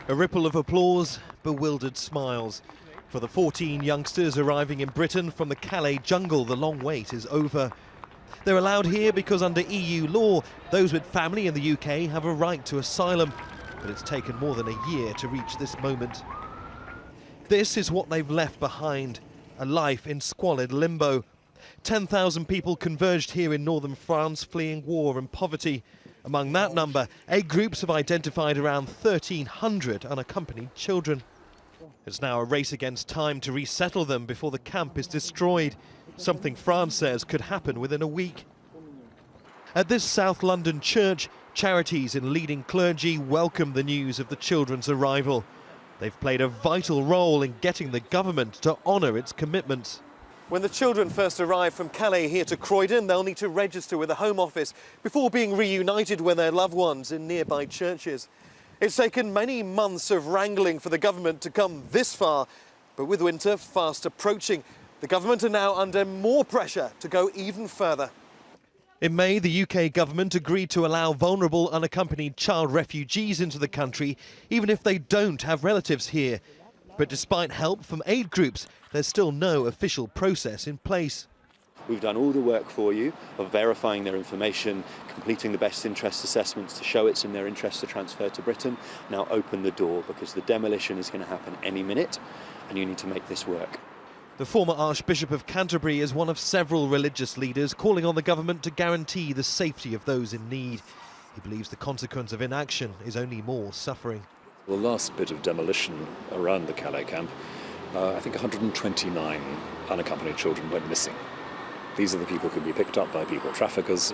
A ripple of applause, bewildered smiles. For the 14 youngsters arriving in Britain from the Calais jungle, the long wait is over. They're allowed here because under EU law, those with family in the UK have a right to asylum. But it's taken more than a year to reach this moment. This is what they've left behind, a life in squalid limbo. 10,000 people converged here in northern France, fleeing war and poverty. Among that number, aid groups have identified around 1,300 unaccompanied children. It's now a race against time to resettle them before the camp is destroyed, something France says could happen within a week. At this South London church, charities and leading clergy welcome the news of the children's arrival. They've played a vital role in getting the government to honour its commitments. When the children first arrive from Calais here to Croydon, they'll need to register with the Home Office before being reunited with their loved ones in nearby churches. It's taken many months of wrangling for the government to come this far, but with winter fast approaching, the government are now under more pressure to go even further. In May, the UK government agreed to allow vulnerable unaccompanied child refugees into the country, even if they don't have relatives here. But despite help from aid groups, there's still no official process in place. We've done all the work for you of verifying their information, completing the best interest assessments to show it's in their interest to transfer to Britain. Now open the door, because the demolition is going to happen any minute and you need to make this work. The former Archbishop of Canterbury is one of several religious leaders calling on the government to guarantee the safety of those in need. He believes the consequence of inaction is only more suffering. The last bit of demolition around the Calais camp, I think 129 unaccompanied children went missing. These are the people who could be picked up by people traffickers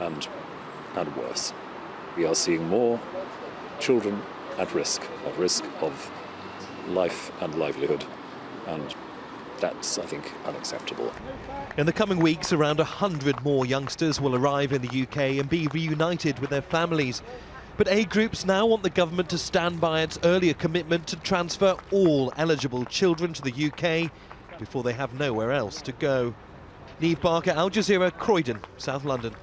and worse. We are seeing more children at risk of life and livelihood, and that's, I think, unacceptable. In the coming weeks, around 100 more youngsters will arrive in the UK and be reunited with their families. But aid groups now want the government to stand by its earlier commitment to transfer all eligible children to the UK before they have nowhere else to go. Neve Barker, Al Jazeera, Croydon, South London.